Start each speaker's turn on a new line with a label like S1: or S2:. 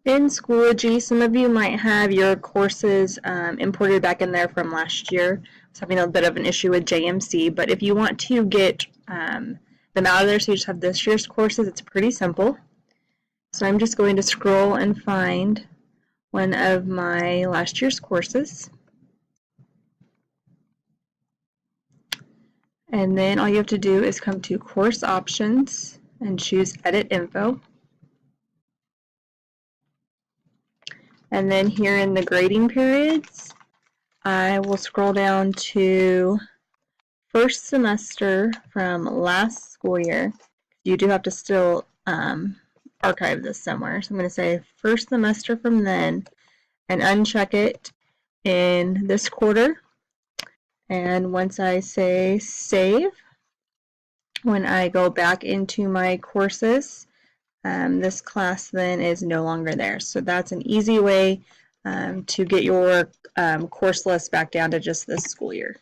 S1: In Schoology, some of you might have your courses imported back in there from last year. I was having a bit of an issue with JMC, but if you want to get them out of there so you just have this year's courses, it's pretty simple. So I'm just going to scroll and find one of my last year's courses. And then all you have to do is come to Course Options and choose Edit Info. And then here in the grading periods, I will scroll down to first semester from last school year. You do have to still archive this somewhere. So I'm going to say first semester from then and uncheck it in this quarter. And once I say save, when I go back into my courses, this class then is no longer there. So that's an easy way to get your course list back down to just this school year.